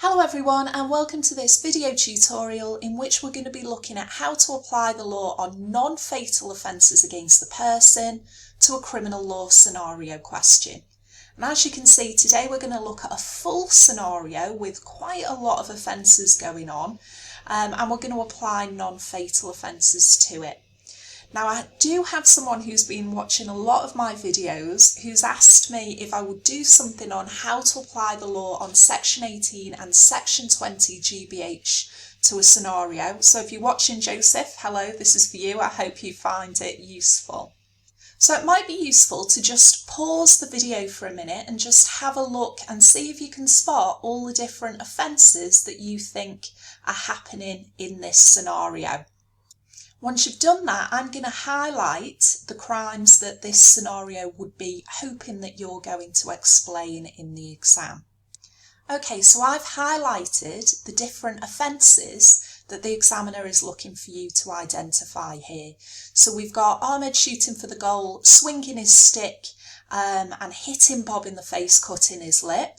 Hello everyone and welcome to this video tutorial in which we're going to be looking at how to apply the law on non-fatal offences against the person to a criminal law scenario question. And as you can see, today we're going to look at a full scenario with quite a lot of offences going on, and we're going to apply non-fatal offences to it. Now, I do have someone who's been watching a lot of my videos who's asked me if I would do something on how to apply the law on Section 18 and Section 20 GBH to a scenario. So if you're watching, Joseph, hello, this is for you. I hope you find it useful. So it might be useful to just pause the video for a minute and just have a look and see if you can spot all the different offences that you think are happening in this scenario. Once you've done that, I'm going to highlight the crimes that this scenario would be hoping that you're going to explain in the exam. Okay, so I've highlighted the different offences that the examiner is looking for you to identify here. So we've got Ahmed shooting for the goal, swinging his stick and hitting Bob in the face, cutting his lip.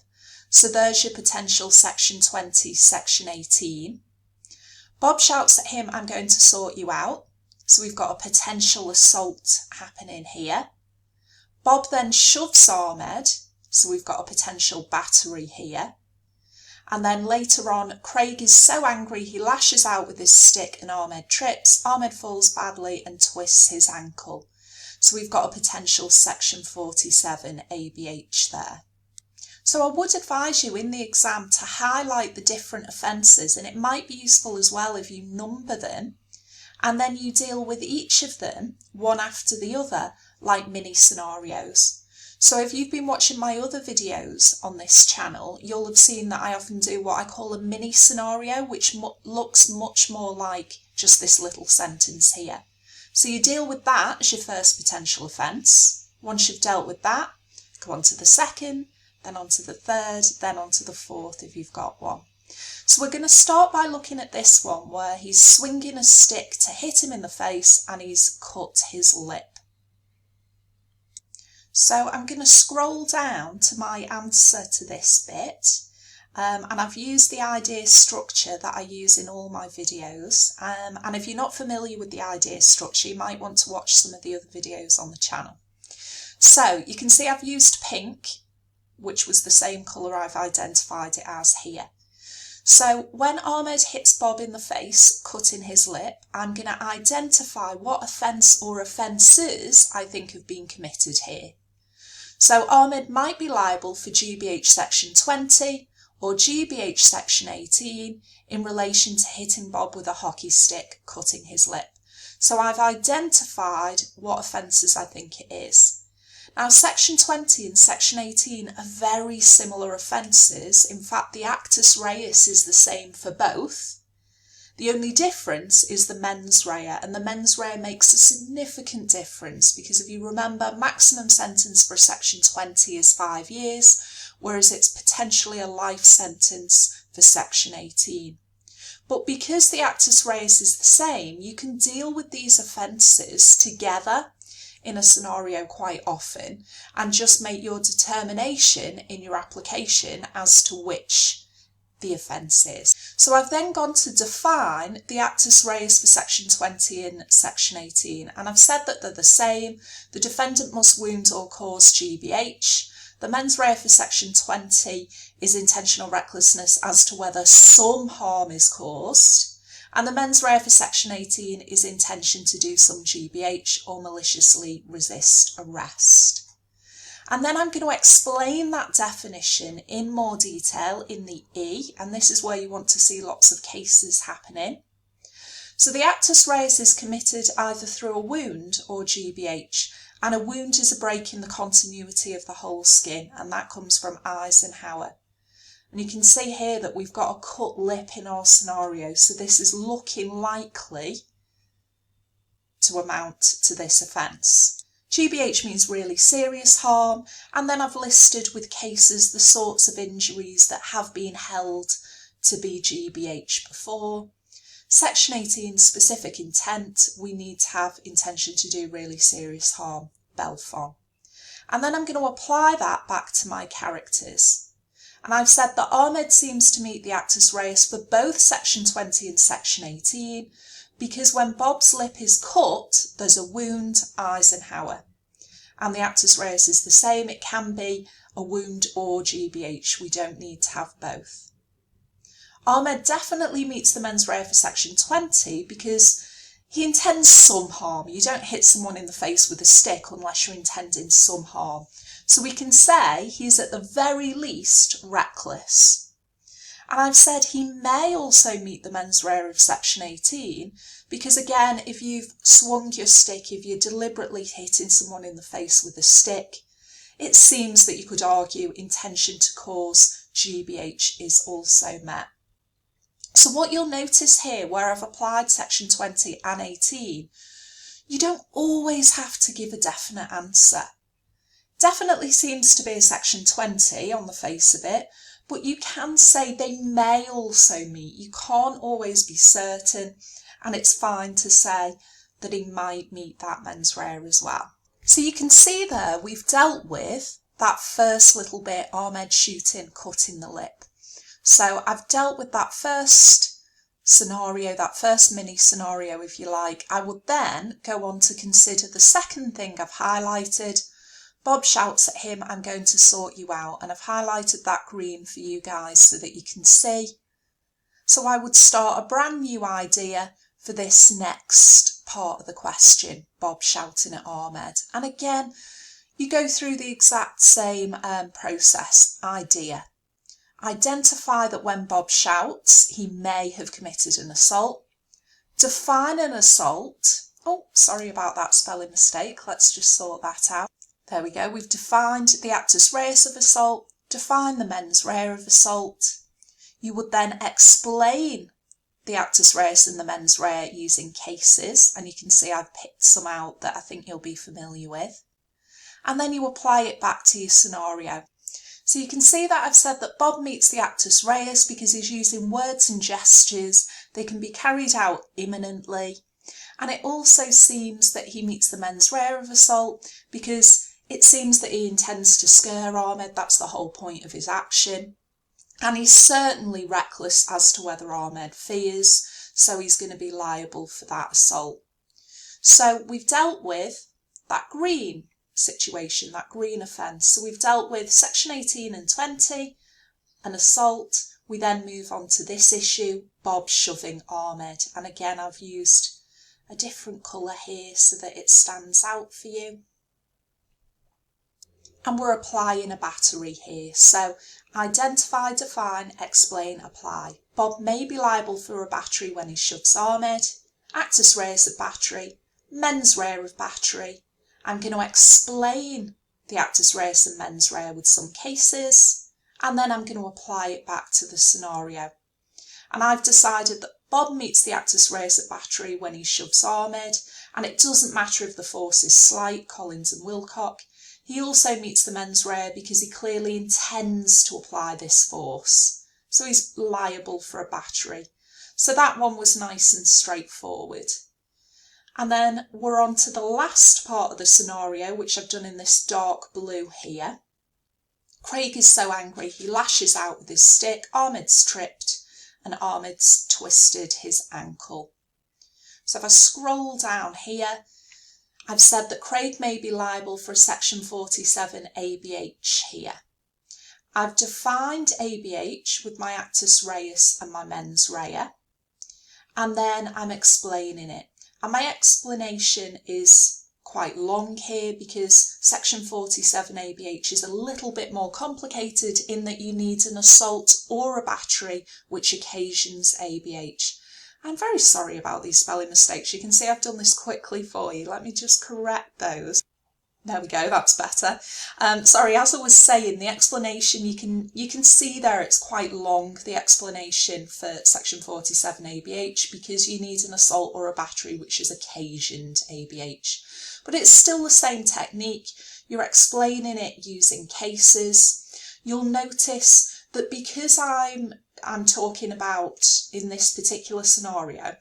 So there's your potential Section 20, Section 18. Bob shouts at him, "I'm going to sort you out." So we've got a potential assault happening here. Bob then shoves Ahmed. So we've got a potential battery here. And then later on, Craig is so angry he lashes out with his stick and Ahmed trips. Ahmed falls badly and twists his ankle. So we've got a potential Section 47 ABH there. So I would advise you in the exam to highlight the different offences, and it might be useful as well if you number them and then you deal with each of them one after the other like mini scenarios. So if you've been watching my other videos on this channel, you'll have seen that I often do what I call a mini scenario, which looks much more like just this little sentence here. So you deal with that as your first potential offence. Once you've dealt with that, go on to the second, then on to the third, then on to the fourth if you've got one. So we're going to start by looking at this one where he's swinging a stick to hit him in the face and he's cut his lip. So I'm going to scroll down to my answer to this bit, and I've used the idea structure that I use in all my videos, and if you're not familiar with the idea structure, you might want to watch some of the other videos on the channel. So you can see I've used pink, which was the same colour I've identified it as here. So when Ahmed hits Bob in the face, cutting his lip, I'm going to identify what offence or offences I think have been committed here. So Ahmed might be liable for GBH Section 20 or GBH Section 18 in relation to hitting Bob with a hockey stick, cutting his lip. So I've identified what offences I think it is. Now, Section 20 and Section 18 are very similar offences. In fact, the actus reus is the same for both. The only difference is the mens rea, and the mens rea makes a significant difference because if you remember, maximum sentence for Section 20 is 5 years, whereas it's potentially a life sentence for Section 18. But because the actus reus is the same, you can deal with these offences together in a scenario quite often and just make your determination in your application as to which the offence is. So I've then gone to define the actus reus for Section 20 and Section 18, and I've said that they're the same. The defendant must wound or cause GBH. The mens rea for Section 20 is intentional recklessness as to whether some harm is caused. And the mens rea for Section 18 is intention to do some GBH or maliciously resist arrest. And then I'm going to explain that definition in more detail in the E, and this is where you want to see lots of cases happening. So the actus reus is committed either through a wound or GBH, and a wound is a break in the continuity of the whole skin, and that comes from Eisenhower. And you can see here that we've got a cut lip in our scenario, so this is looking likely to amount to this offence. GBH means really serious harm, and then I've listed with cases the sorts of injuries that have been held to be GBH before. Section 18, specific intent, we need to have intention to do really serious harm, Belfon. And then I'm going to apply that back to my characters. And I've said that Ahmed seems to meet the actus reus for both section 20 and section 18, because when Bob's lip is cut, there's a wound, Eisenhower. And the actus reus is the same. It can be a wound or GBH. We don't need to have both. Ahmed definitely meets the mens rea for section 20 because he intends some harm. You don't hit someone in the face with a stick unless you're intending some harm. So we can say he's at the very least reckless. And I've said he may also meet the mens rea of section 18 because, again, if you've swung your stick, if you're deliberately hitting someone in the face with a stick, it seems that you could argue intention to cause GBH is also met. So what you'll notice here, where I've applied section 20 and 18, you don't always have to give a definite answer. Definitely seems to be a section 20 on the face of it, but you can say they may also meet. You can't always be certain, and it's fine to say that he might meet that mens rea as well. So you can see there we've dealt with that first little bit, Ahmed shooting, cutting the lip. So I've dealt with that first scenario, that first mini scenario if you like. I would then go on to consider the second thing I've highlighted. Bob shouts at him, I'm going to sort you out, and I've highlighted that green for you guys so that you can see. So I would start a brand new idea for this next part of the question, Bob shouting at Ahmed. And again, you go through the exact same process. Idea. Identify that when Bob shouts, he may have committed an assault. Define an assault. Oh, sorry about that spelling mistake. Let's just sort that out. There we go. We've defined the actus reus of assault, define the mens rea of assault. You would then explain the actus reus and the mens rea using cases, and you can see I've picked some out that I think you'll be familiar with. And then you apply it back to your scenario. So you can see that I've said that Bob meets the actus reus because he's using words and gestures. They can be carried out imminently. And it also seems that he meets the mens rea of assault because it seems that he intends to scare Ahmed. That's the whole point of his action. And he's certainly reckless as to whether Ahmed fears, so he's going to be liable for that assault. So we've dealt with that green situation, that green offence. So we've dealt with section 18 and 20, an assault. We then move on to this issue, Bob shoving Ahmed. And again, I've used a different colour here so that it stands out for you. And we're applying a battery here. So identify, define, explain, apply. Bob may be liable for a battery when he shoves Ahmed. Actus reus of battery. Mens rea of battery. I'm going to explain the actus reus and mens rea with some cases. And then I'm going to apply it back to the scenario. And I've decided that Bob meets the actus reus of battery when he shoves Ahmed. And it doesn't matter if the force is slight, Collins and Wilcock. He also meets the mens rea because he clearly intends to apply this force. So he's liable for a battery. So that one was nice and straightforward. And then we're on to the last part of the scenario, which I've done in this dark blue here. Craig is so angry, he lashes out with his stick. Ahmed's tripped and Ahmed's twisted his ankle. So if I scroll down here, I've said that Craig may be liable for a section 47 ABH here. I've defined ABH with my actus reus and my mens rea, and then I'm explaining it. And my explanation is quite long here because section 47 ABH is a little bit more complicated in that you need an assault or a battery which occasions ABH. I'm very sorry about these spelling mistakes. You can see I've done this quickly for you. Let me just correct those. There we go, that's better. Sorry, as I was saying, the explanation, you can see there it's quite long, the explanation for section 47 ABH, because you need an assault or a battery which has occasioned ABH. But it's still the same technique. You're explaining it using cases. You'll notice that because I'm talking about, in this particular scenario,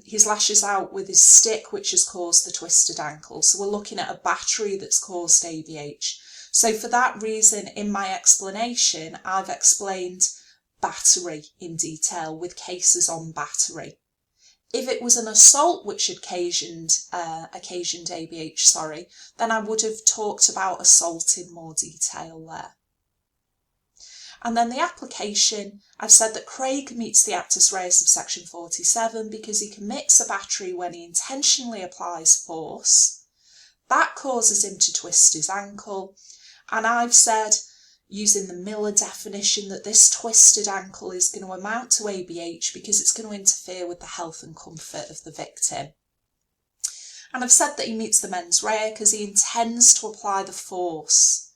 his lashes out with his stick, which has caused the twisted ankle. So we're looking at a battery that's caused ABH. So for that reason, in my explanation, I've explained battery in detail with cases on battery. If it was an assault which occasioned ABH, then I would have talked about assault in more detail there. And then the application, I've said that Craig meets the actus reus of section 47 because he commits a battery when he intentionally applies force. That causes him to twist his ankle. And I've said, using the Miller definition, that this twisted ankle is going to amount to ABH because it's going to interfere with the health and comfort of the victim. And I've said that he meets the mens rea because he intends to apply the force.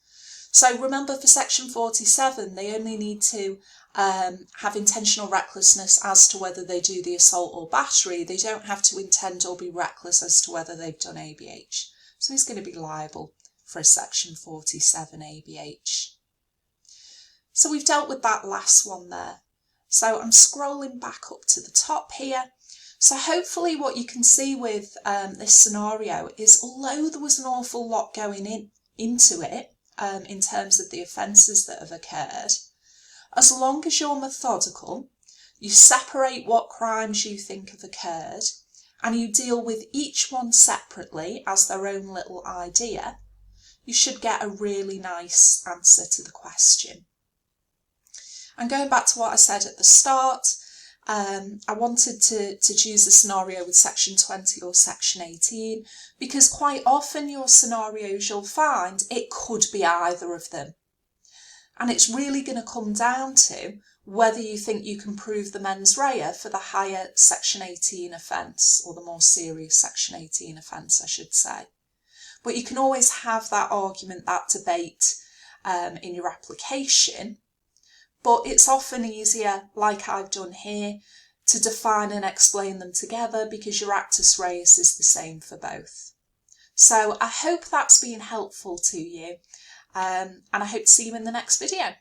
So remember, for section 47, they only need to have intentional recklessness as to whether they do the assault or battery. They don't have to intend or be reckless as to whether they've done ABH. So he's going to be liable for a section 47 ABH. So we've dealt with that last one there. So I'm scrolling back up to the top here. So hopefully what you can see with this scenario is, although there was an awful lot going into it in terms of the offences that have occurred, as long as you're methodical, you separate what crimes you think have occurred, and you deal with each one separately as their own little idea, you should get a really nice answer to the question. And going back to what I said at the start, I wanted to choose a scenario with section 20 or section 18 because quite often your scenarios, you'll find it could be either of them. And it's really going to come down to whether you think you can prove the mens rea for the higher section 18 offence, or the more serious section 18 offence, I should say. But you can always have that argument, that debate in your application. But it's often easier, like I've done here, to define and explain them together because your actus reus is the same for both. So I hope that's been helpful to you, and I hope to see you in the next video.